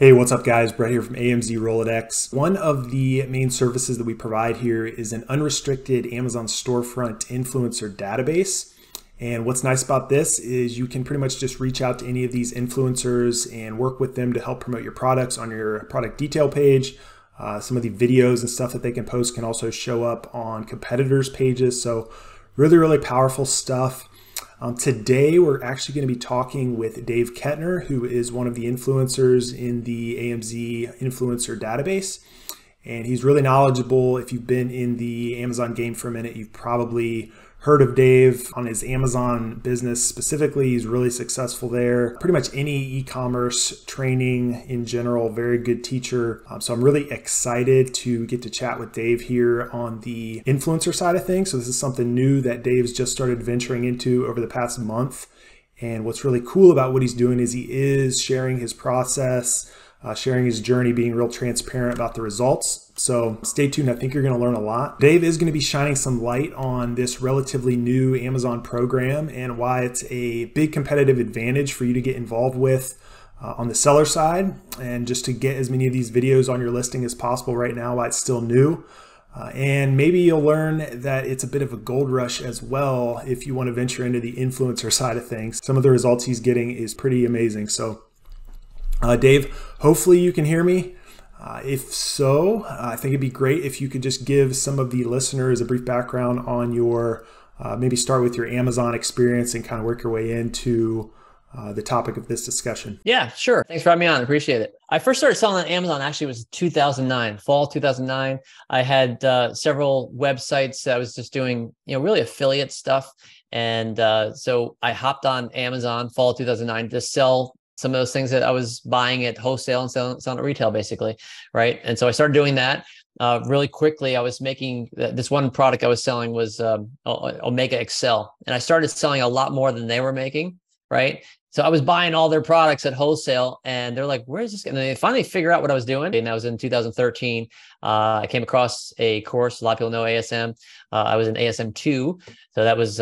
Hey, what's up guys? Brett here from AMZRolodex. One of the main services that we provide here is an unrestricted Amazon storefront influencer database. And what's nice about this is you can pretty much just reach out to any of these influencers and work with them to help promote your products on your product detail page. Some of the videos and stuff that they can post can also show up on competitors' pages. So really powerful stuff. Today, we're actually going to be talking with Dave Kettner, who is one of the influencers in the AMZ influencer database. And he's really knowledgeable. If you've been in the Amazon game for a minute, you've probably heard of Dave on his Amazon business specifically. He's really successful there. Pretty much any e-commerce training in general, very good teacher. So I'm really excited to get to chat with Dave here on the influencer side of things. So this is something new that Dave's just started venturing into over the past month. And what's really cool about what he's doing is he is sharing his process, sharing his journey, being real transparent about the results. So stay tuned. I think you're going to learn a lot. Dave is going to be shining some light on this relatively new Amazon program and why it's a big competitive advantage for you to get involved with on the seller side, and just to get as many of these videos on your listing as possible right now while it's still new. And maybe you'll learn that it's a bit of a gold rush as well if you want to venture into the influencer side of things. Some of the results he's getting is pretty amazing. So Dave, hopefully you can hear me. If so, I think it'd be great if you could just give some of the listeners a brief background on your, maybe start with your Amazon experience and kind of work your way into the topic of this discussion. Yeah, sure. Thanks for having me on. I appreciate it. I first started selling on Amazon actually was 2009, fall 2009. I had several websites that I was just doing, really affiliate stuff. And so I hopped on Amazon fall 2009 to sell some of those things that I was buying at wholesale and selling at retail, basically, right? And so I started doing that really quickly. I was making this one product I was selling was AMZRolodex, and I started selling a lot more than they were making, right? So I was buying all their products at wholesale, and they're like, "Where is this?" And they finally figure out what I was doing. And that was in 2013. I came across a course. A lot of people know ASM. I was in ASM 2. So that was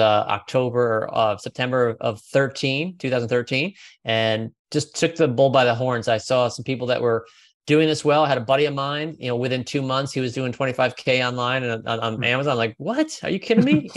September of 2013, and just took the bull by the horns. I saw some people that were doing this well. I had a buddy of mine, within 2 months, he was doing 25K online and on Amazon. I'm like, what? Are you kidding me?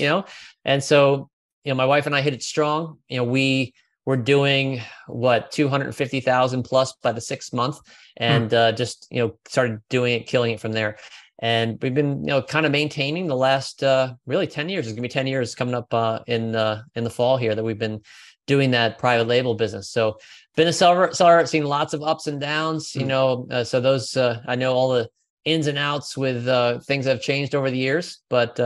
And so, my wife and I hit it strong. We were doing 250,000 plus by the 6th month, and just, started doing it, killing it from there. And we've been, kind of maintaining the last, really 10 years. It's gonna be 10 years coming up in the fall here that we've been doing that private label business. So been a seller, seen lots of ups and downs, so those, I know all the ins and outs with things that have changed over the years, but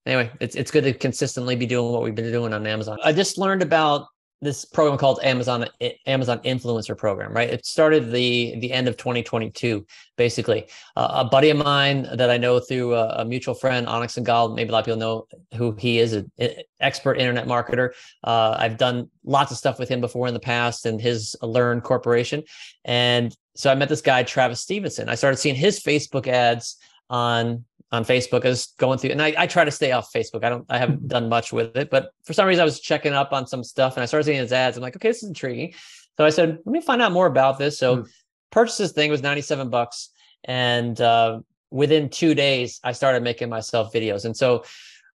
anyway, it's good to consistently be doing what we've been doing on Amazon. I just learned about this program called Amazon Influencer Program, right? It started the end of 2022, basically. A buddy of mine that I know through a mutual friend, Onyx and Gal, maybe a lot of people know who he is, an expert internet marketer. I've done lots of stuff with him before in the past, and his Learn Corporation. And so I met this guy, Travis Stevenson. I started seeing his Facebook ads on Facebook. I was going through, and I try to stay off Facebook. I haven't done much with it, but for some reason I was checking up on some stuff, and I started seeing his ads. I'm like, okay, this is intriguing. So I said, let me find out more about this. So purchased this thing, was $97. And within 2 days, I started making myself videos. And so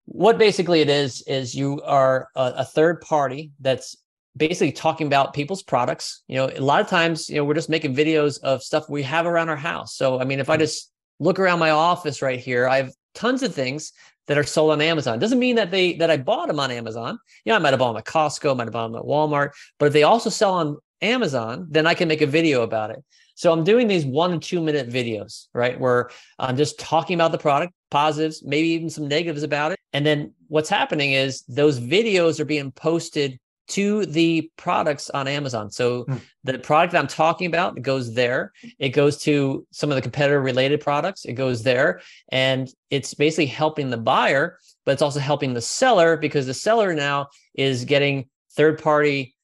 what basically it is you are a third party that's basically talking about people's products. A lot of times, we're just making videos of stuff we have around our house. So, I mean, if I just look around my office right here, I have tons of things that are sold on Amazon. Doesn't mean that I bought them on Amazon. I might have bought them at Costco, might have bought them at Walmart, but if they also sell on Amazon, then I can make a video about it. So I'm doing these 1 and 2 minute videos, right? Where I'm just talking about the product, positives, maybe even some negatives about it. And then what's happening is those videos are being posted to the products on Amazon. So the product that I'm talking about, it goes there. It goes to some of the competitor related products. It goes there. And it's basically helping the buyer, but it's also helping the seller, because the seller now is getting third party,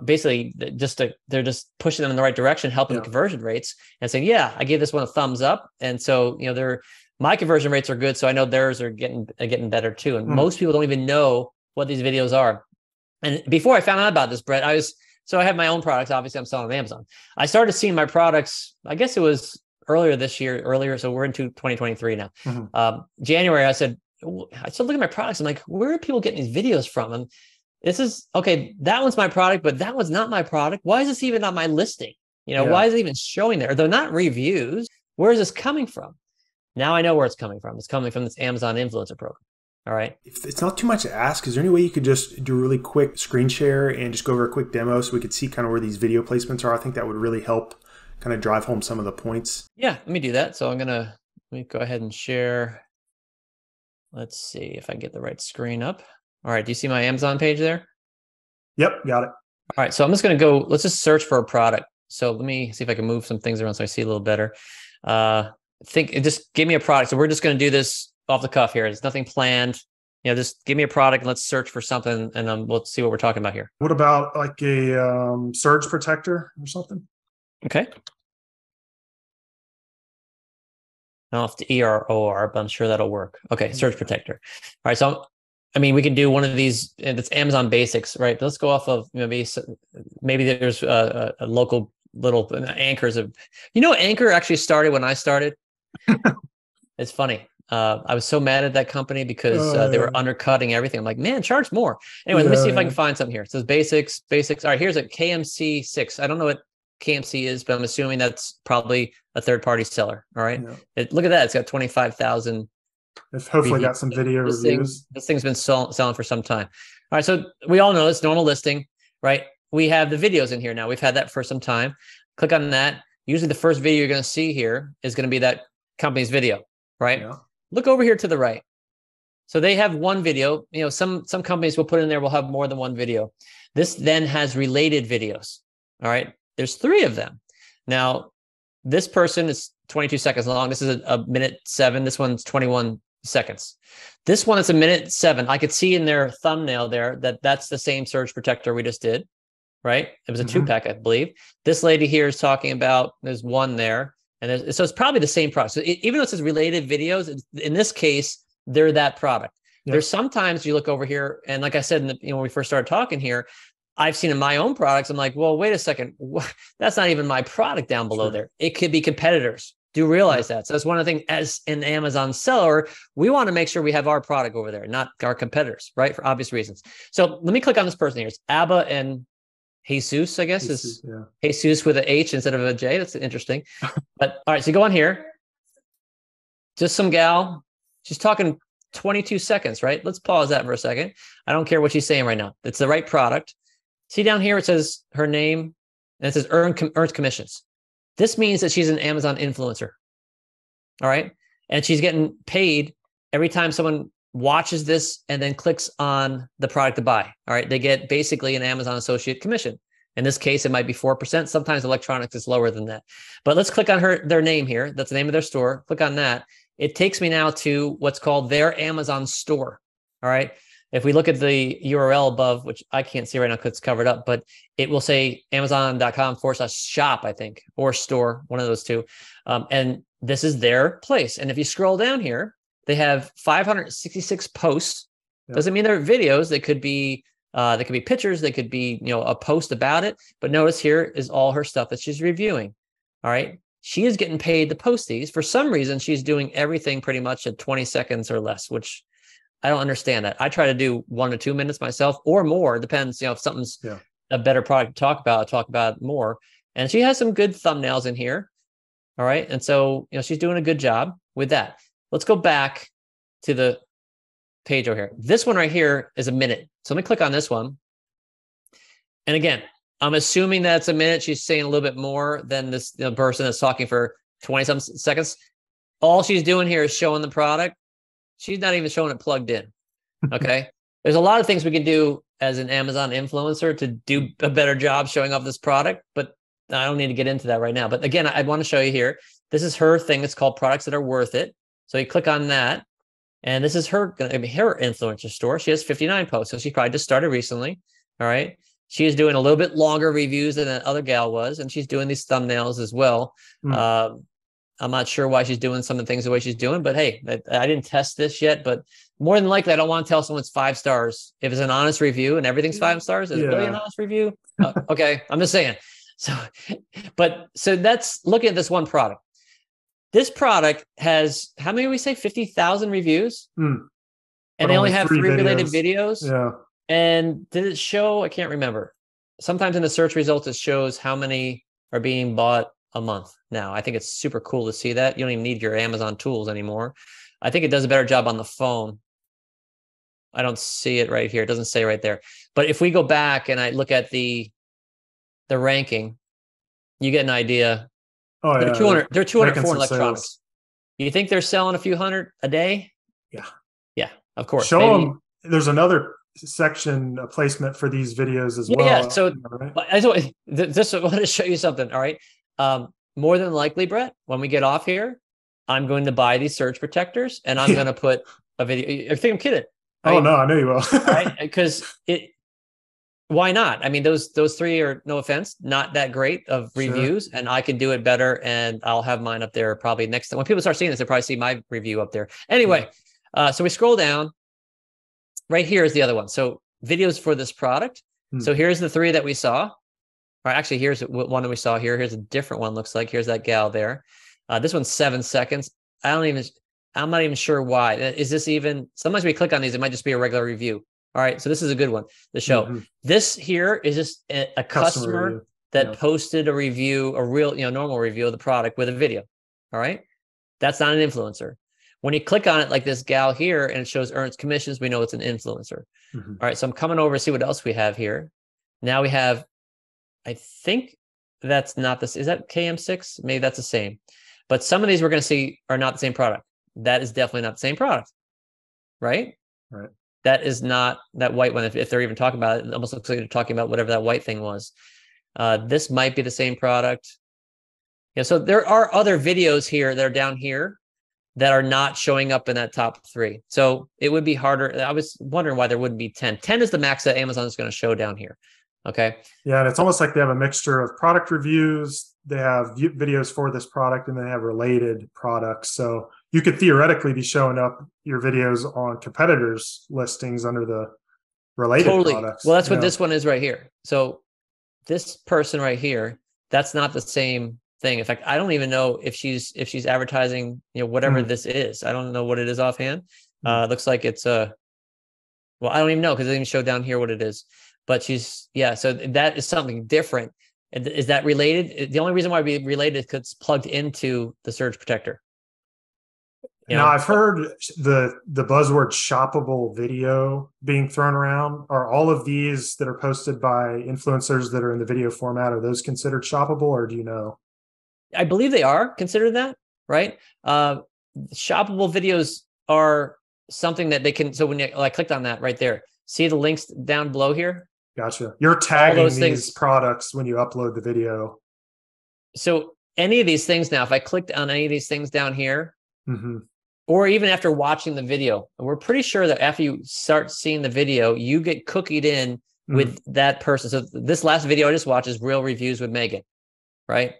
basically they're just pushing them in the right direction, helping the conversion rates, and saying, yeah, I gave this one a thumbs up. And so, my conversion rates are good. So I know theirs are getting better too. And most people don't even know what these videos are. And before I found out about this, Brett, I was So I have my own products. Obviously, I'm selling on Amazon. I started seeing my products, I guess it was earlier. So we're into 2023 now. January, I started looking at my products. I'm like, where are people getting these videos from? And this is, okay, that one's my product, but that one's not my product. Why is this even on my listing? Why is it even showing there? They're not reviews. Where is this coming from? Now I know where it's coming from. It's coming from this Amazon influencer program. All right. If it's not too much to ask, is there any way you could just do a really quick screen share and just go over a quick demo so we could see kind of where these video placements are? I think that would really help kind of drive home some of the points. Yeah, let me do that. So let me go ahead and share. Let's see if I can get the right screen up. All right. Do you see my Amazon page there? Yep. Got it. All right. So I'm just going to go, let's just search for a product. So let me see if I can move some things around so I see a little better. Just give me a product. So we're just going to do this off the cuff here. There's nothing planned. Just give me a product and let's search for something, and we'll see what we're talking about here. What about like a surge protector or something? Okay. I don't know if the ER, but I'm sure that'll work. Okay, surge protector. All right, so we can do one of these. It's Amazon Basics, right? But let's go off of maybe there's a local little anchors of. Anchor actually started when I started. It's funny. I was so mad at that company because they were undercutting everything. I'm like, man, charge more. Anyway, let me see if I can find something here. It says basics. All right, here's a KMC 6. I don't know what KMC is, but I'm assuming that's probably a third-party seller. All right. Yeah. Look at that. It's got 25,000. It's hopefully got some video reviews. This thing's been selling for some time. All right. So we all know this normal listing, right? We have the videos in here now. We've had that for some time. Click on that. Usually the first video you're going to see here is going to be that company's video, right? Yeah. Look over here to the right. So they have one video. Some companies will put in there, will have more than one video. This then has related videos. All right. There's 3 of them. Now, this person is 22 seconds long. This is a minute 7. This one's 21 seconds. This one is a minute 7. I could see in their thumbnail there that that's the same surge protector we just did, right? It was a 2-pack, I believe. This lady here is talking about, there's one there. And so it's probably the same product. So even though it says related videos, in this case, they're that product. Yep. There's sometimes you look over here, and like I said, when we first started talking here, I've seen in my own products, I'm like, well, wait a second. That's not even my product down below there. It could be competitors. Do realize that. So that's one of the things, as an Amazon seller, we want to make sure we have our product over there, not our competitors, right? For obvious reasons. So let me click on this person here. It's Abba and Jesus, I guess, is Jesus with an H instead of a J. That's interesting. But all right, so you go on here. Just some gal. She's talking 22 seconds, right? Let's pause that for a second. I don't care what she's saying right now. It's the right product. See down here, it says her name, and it says earned commissions. This means that she's an Amazon influencer. All right. And she's getting paid every time someone watches this and then clicks on the product to buy. All right. They get basically an Amazon associate commission. In this case, it might be 4%. Sometimes electronics is lower than that. But let's click on their name here. That's the name of their store. Click on that. It takes me now to what's called their Amazon store. All right. If we look at the URL above, which I can't see right now because it's covered up, but it will say amazon.com/shop, I think, or store, one of those two. And this is their place. And if you scroll down here, they have 566 posts. Yep. Doesn't mean they're videos. They could be pictures. They could be, a post about it. But notice here is all her stuff that she's reviewing. All right. She is getting paid to post these. For some reason, she's doing everything pretty much at 20 seconds or less, which I don't understand that. I try to do 1 to 2 minutes myself or more. It depends, if something's a better product to talk about, I'll talk about it more. And she has some good thumbnails in here. All right. And so, she's doing a good job with that. Let's go back to the page over here. This one right here is a minute. So let me click on this one. And again, I'm assuming that's a minute. She's saying a little bit more than this person that's talking for 20 some seconds. All she's doing here is showing the product. She's not even showing it plugged in. Okay. There's a lot of things we can do as an Amazon influencer to do a better job showing off this product, but I don't need to get into that right now. But again, I want to show you here. This is her thing. It's called Products That Are Worth It. So you click on that, and this is her influencer store. She has 59 posts. So she probably just started recently. All right. She is doing a little bit longer reviews than that other gal was, and she's doing these thumbnails as well. I'm not sure why she's doing some of the things the way she's doing, but hey, I didn't test this yet, but more than likely, I don't want to tell someone it's 5 stars. If it's an honest review and everything's 5 stars, is it really an honest review? Okay. I'm just saying. So that's looking at this one product. This product has, how many we say, 50,000 reviews? And they only have 3 related videos. Yeah. And did it show? I can't remember. Sometimes in the search results, it shows how many are being bought a month now. I think it's super cool to see that. You don't even need your Amazon tools anymore. I think it does a better job on the phone. I don't see it right here. It doesn't say right there. But if we go back and I look at the ranking, you get an idea. Oh, yeah. They're 204 in electronics. Sales. You think they're selling a few hundred a day? Yeah. Yeah, of course. Show them. There's another section, a placement for these videos as well. Yeah. So I just want to show you something. All right. More than likely, Brett, when we get off here, I'm going to buy these surge protectors and I'm going to put a video. I think I'm kidding. Right? Oh no, I know you will. Right? Because why not? I mean, those 3 are, no offense, not that great of reviews, and I can do it better. And I'll have mine up there probably next time. When people start seeing this, they'll probably see my review up there. Anyway, so we scroll down. Right here is the other one. So videos for this product. So here's the 3 that we saw. Or actually, here's one that we saw here. Here's a different one. Looks like here's that gal there. This one's 7 seconds. I'm not even sure why. Is this even? Sometimes we click on these, it might just be a regular review. All right, so this is a good one to show. This here is just a customer that posted a review, a real, normal review of the product with a video. All right, that's not an influencer. When you click on it, like this gal here, and it shows earns commissions, we know it's an influencer. All right, so I'm coming over to see what else we have here. Now we have, I think that's not this. Is that KM6? Maybe that's the same. But some of these we're going to see are not the same product. That is definitely not the same product, right? Right. That is not that white one. If they're even talking about it, it almost looks like they're talking about whatever that white thing was. This might be the same product. Yeah. So there are other videos here that are down here that are not showing up in that top 3. So it would be harder. I was wondering why there wouldn't be 10. 10 is the max that Amazon is going to show down here. Okay. Yeah. And it's almost like they have a mixture of product reviews. They have videos for this product, and they have related products. So you could theoretically be showing up your videos on competitors' listings under the related products. Well, that's what this one is right here. So this person right here, that's not the same thing. In fact, I don't even know if she's advertising, whatever this is. I don't know what it is offhand. Looks like it's well, I don't even know because it doesn't even show down here what it is. But so that is something different. Is that related? The only reason why it'd be related is because it's plugged into the surge protector. Now, I've heard the buzzword shoppable video being thrown around. Are all of these that are posted by influencers that are in the video format, are those considered shoppable, or do you know? I believe they are considered that, right? Shoppable videos are something that they can. So when I clicked on that right there, see the links down below here? Gotcha. You're tagging these products when you upload the video. So any of these things now, if I clicked on any of these things down here, or even after watching the video, we're pretty sure that after you start seeing the video, you get cookied in with that person. So this last video I just watched is Real Reviews with Megan, right?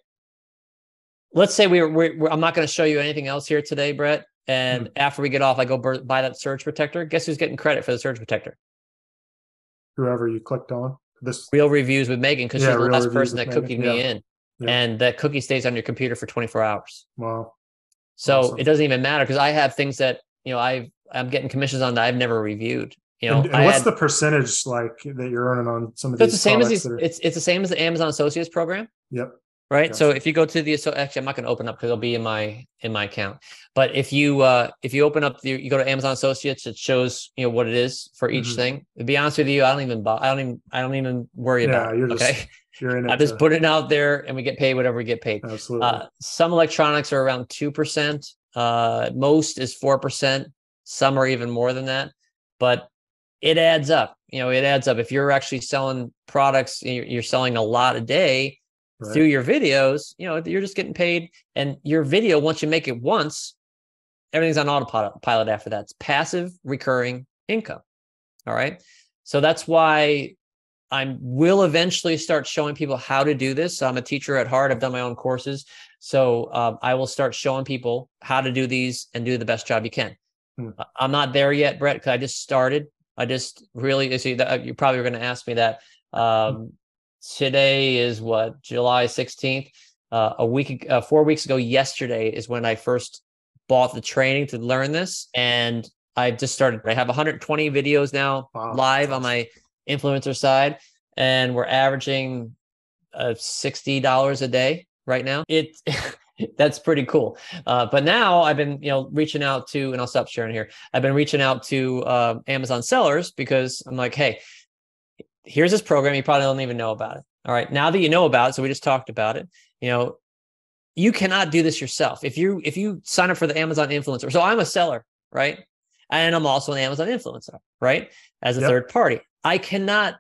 Let's say I'm not going to show you anything else here today, Brett. And after we get off, I go buy that surge protector. Guess who's getting credit for the surge protector? Whoever you clicked on. This Real Reviews with Megan, because she's the last person that cookied me in. And that cookie stays on your computer for 24 hours. Wow. So awesome. It doesn't even matter because I have things that, I'm getting commissions on that I've never reviewed. And what's the percentage like that you're earning on some of these? It's the same as it's the same as the Amazon Associates program. Yep. Right. Gotcha. So if you go to actually, I'm not going to open up because it'll be in my account. But if you open up you go to Amazon Associates, it shows what it is for each thing. To be honest with you, I don't even worry about it. Okay. I just put it out there and we get paid whatever we get paid. Absolutely. Some electronics are around 2%. Most is 4%. Some are even more than that. But it adds up. It adds up. If you're actually selling products, you're selling a lot a day. Right. Through your videos, you're just getting paid. And your video, once you make it once, everything's on autopilot after that. It's passive recurring income. All right. So that's why I will eventually start showing people how to do this. I'm a teacher at heart. I've done my own courses. So I will start showing people how to do these and do the best job you can. I'm not there yet, Brett, because I just started. I just really, see that you probably were going to ask me that. Today is what, July 16th. 4 weeks ago yesterday is when I first bought the training to learn this. And I just started. I have 120 videos now live on my influencer side, and we're averaging $60 a day right now. That's pretty cool. But now I've been, reaching out to, and I'll stop sharing here. I've been reaching out to Amazon sellers because I'm like, hey, here's this program. You probably don't even know about it. All right. Now that you know about it, so we just talked about it, you cannot do this yourself. If you sign up for the Amazon influencer, so I'm a seller, right? And I'm also an Amazon influencer, right? As a third party. I cannot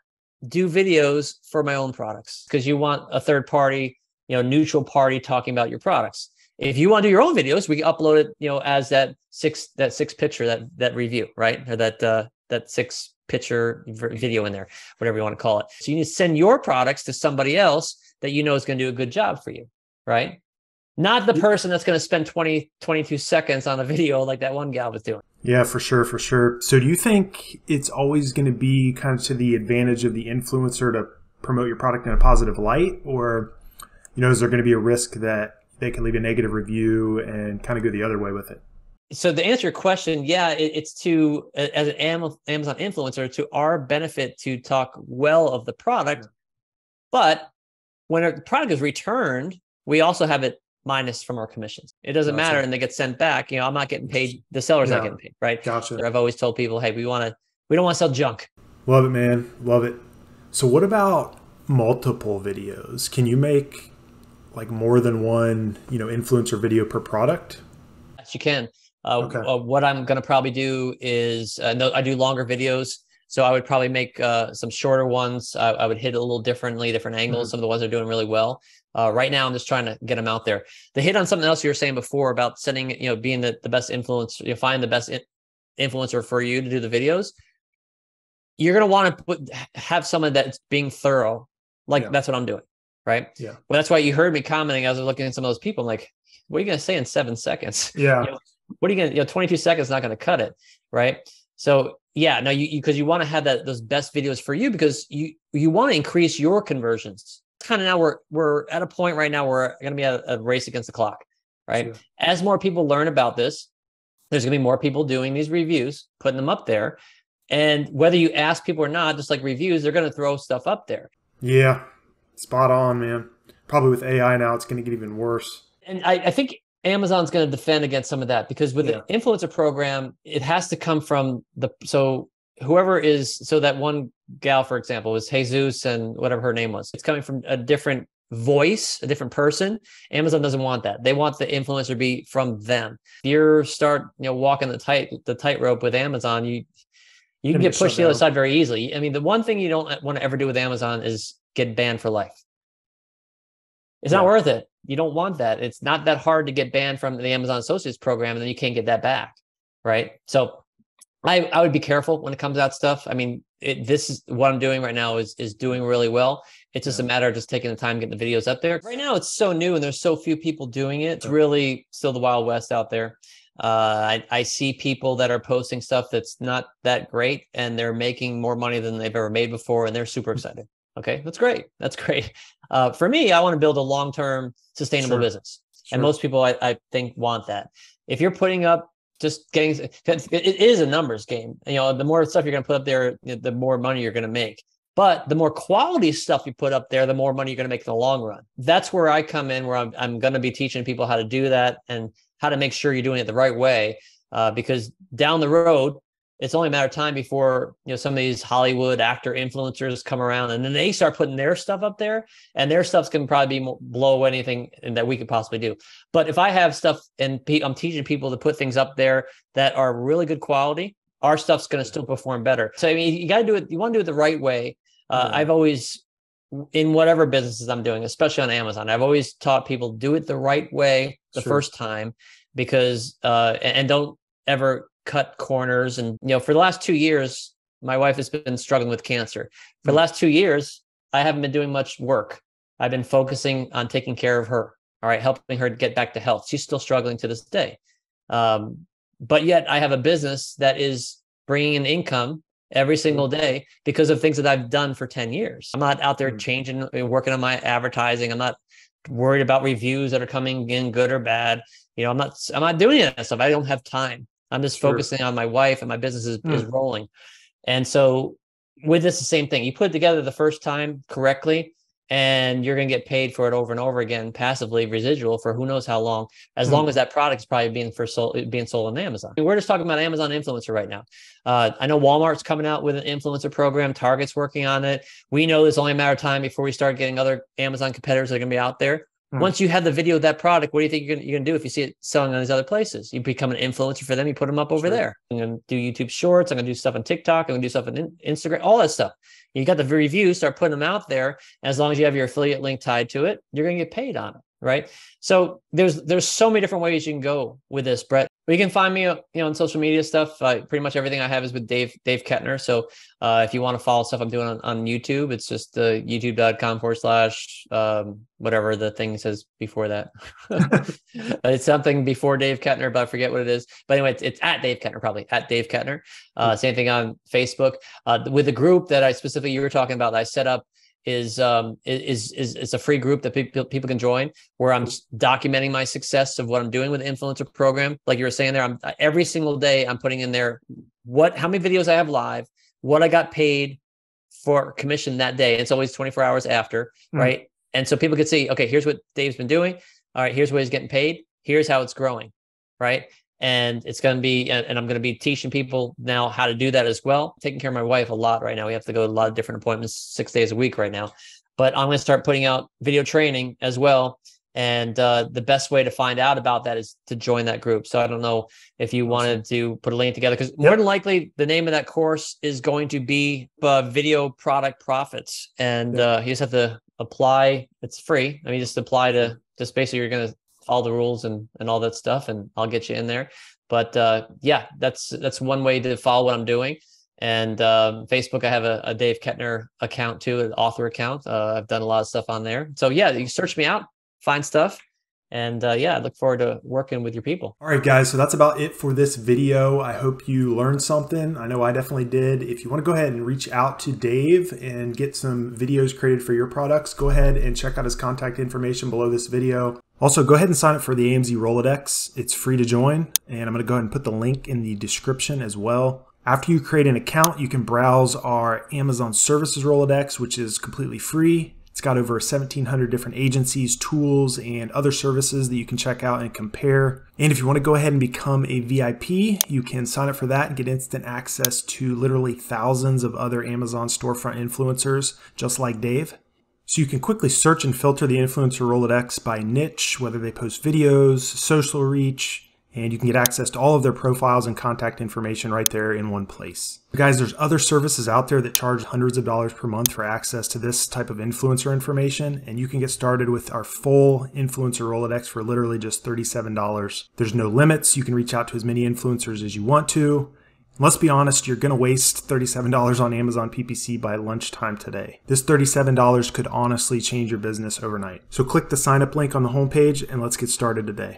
do videos for my own products because you want a third party, neutral party talking about your products. If you want to do your own videos, we can upload it, as that six picture, that review, right? Or that 6 picture video in there, whatever you want to call it. So you need to send your products to somebody else that is going to do a good job for you, right? Not the person that's going to spend 22 seconds on a video like that one gal was doing. Yeah, for sure, for sure. So do you think it's always going to be kind of to the advantage of the influencer to promote your product in a positive light? Or, is there going to be a risk that they can leave a negative review and kind of go the other way with it? So to answer your question, yeah, it's to, as an Amazon influencer, to our benefit to talk well of the product. But when a product is returned, we also have it minus from our commissions. It doesn't matter, and they get sent back. I'm not getting paid. The seller's not getting paid, right? Gotcha. I've always told people, hey, we don't want to sell junk. Love it, man. Love it. So what about multiple videos? Can you make like more than one, influencer video per product? Yes, you can. What I'm going to probably do is, I do longer videos. So I would probably make some shorter ones. I would hit it a little differently, different angles. Some of the ones that are doing really well. Right now, I'm just trying to get them out there. To hit on something else you were saying before about sending, being the best influencer, find the best influencer for you to do the videos. You're going to want to have someone that's being thorough. That's what I'm doing. Right. Yeah. Well, that's why you heard me commenting as I was looking at some of those people. I'm like, what are you going to say in 7 seconds? Yeah. What are you going to, 22 seconds is not going to cut it. Right. So yeah, no, because you want to have those best videos for you because you want to increase your conversions. Kind of now we're at a point right now where we're going to be at a race against the clock, right? Sure. As more people learn about this, there's going to be more people doing these reviews, putting them up there. And whether you ask people or not, just like reviews, they're going to throw stuff up there. Yeah, spot on, man. Probably with AI now, it's going to get even worse. And I think Amazon's going to defend against some of that because with the influencer program, it has to come from that one gal, for example, was Jesus and whatever her name was. It's coming from a different voice, a different person. Amazon doesn't want that. They want the influencer to be from them. If you start, walking the tightrope with Amazon, you can get pushed to the other side very easily. I mean, the one thing you don't want to ever do with Amazon is get banned for life. It's not worth it. You don't want that. It's not that hard to get banned from the Amazon Associates program, and then you can't get that back, right? So I would be careful when it comes to that stuff. I mean, this is what I'm doing right now is doing really well. It's just a matter of just taking the time, getting the videos up there. Right now, it's so new and there's so few people doing it. It's really still the Wild West out there. I see people that are posting stuff that's not that great and they're making more money than they've ever made before, and they're super excited. Okay, that's great. That's great. For me, I want to build a long-term sustainable business. And most people, I think, want that. If you're putting up it is a numbers game. The more stuff you're going to put up there, the more money you're going to make. But the more quality stuff you put up there, the more money you're going to make in the long run. That's where I come in, where I'm going to be teaching people how to do that and how to make sure you're doing it the right way. Because down the road, it's only a matter of time before some of these Hollywood actor influencers come around and then they start putting their stuff up there, and their stuff's going to probably be below anything that we could possibly do. But if I have stuff and I'm teaching people to put things up there that are really good quality, our stuff's going to still perform better. So I mean, you got to do it. You want to do it the right way. I've always, in whatever businesses I'm doing, especially on Amazon, I've always taught people do it the right way the first time, because and don't ever cut corners. And for the last 2 years, my wife has been struggling with cancer. For the last 2 years, I haven't been doing much work. I've been focusing on taking care of her, all right, helping her get back to health. She's still struggling to this day. But yet I have a business that is bringing in income every single day because of things that I've done for 10 years. I'm not out there changing, working on my advertising. I'm not worried about reviews that are coming in good or bad. You know, I'm not doing that stuff. I don't have time. I'm just focusing on my wife, and my business is rolling. And so with this, the same thing. You put it together the first time correctly, and you're going to get paid for it over and over again, passively, residual for who knows how long, as long as that product is probably being sold on Amazon. We're just talking about Amazon influencer right now. I know Walmart's coming out with an influencer program. Target's working on it. We know it's only a matter of time before we start getting other Amazon competitors that are going to be out there. Once you have the video of that product, what do you think you're going to do if you see it selling on these other places? You become an influencer for them. You put them up over there. I'm going to do YouTube Shorts. I'm going to do stuff on TikTok. I'm going to do stuff on Instagram, all that stuff. You got the reviews, start putting them out there. As long as you have your affiliate link tied to it, you're going to get paid on it, right? So there's so many different ways you can go with this, Brett. You can find me, on social media stuff. Pretty much everything I have is with Dave Kettner. So if you want to follow stuff I'm doing on YouTube, it's just youtube.com/ whatever the thing says before that. It's something before Dave Kettner, but I forget what it is. But anyway, it's at Dave Kettner, probably at Dave Kettner. Same thing on Facebook. With the group that I specifically you were talking about that I set up is a free group that people can join, where I'm documenting my success of what I'm doing with the influencer program. Like you were saying there, every single day I'm putting in there how many videos I have live, what I got paid for commission that day. It's always 24 hours after, right? And so people could see, okay, here's what Dave's been doing. All right, here's what he's getting paid. Here's how it's growing, right? And it's going to be, and I'm going to be teaching people now how to do that as well. Taking care of my wife a lot right now. We have to go to a lot of different appointments 6 days a week right now. But I'm going to start putting out video training as well. And the best way to find out about that is to join that group. So I don't know if you wanted to put a link together, because more than likely the name of that course is going to be Video Product Profits. And you just have to apply. It's free. I mean, just apply to just basically you're going to all the rules and all that stuff, and I'll get you in there. But yeah, that's one way to follow what I'm doing. And Facebook, I have a Dave Kettner account too, an author account. I've done a lot of stuff on there. So yeah, you can search me out, find stuff. And yeah, I look forward to working with your people. All right, guys. So that's about it for this video. I hope you learned something. I know I definitely did. If you want to go ahead and reach out to Dave and get some videos created for your products, go ahead and check out his contact information below this video. Also, go ahead and sign up for the AMZRolodex. It's free to join, and I'm going to go ahead and put the link in the description as well. After you create an account, you can browse our Amazon Services Rolodex, which is completely free. It's got over 1,700 different agencies, tools, and other services that you can check out and compare. And if you want to go ahead and become a VIP, you can sign up for that and get instant access to literally thousands of other Amazon storefront influencers, just like Dave. So you can quickly search and filter the influencer Rolodex by niche, whether they post videos, social reach, and you can get access to all of their profiles and contact information right there in one place. Guys, there's other services out there that charge hundreds of dollars per month for access to this type of influencer information, and you can get started with our full influencer Rolodex for literally just $37. There's no limits. You can reach out to as many influencers as you want to. Let's be honest, you're going to waste $37 on Amazon PPC by lunchtime today. This $37 could honestly change your business overnight. So click the sign up link on the homepage and let's get started today.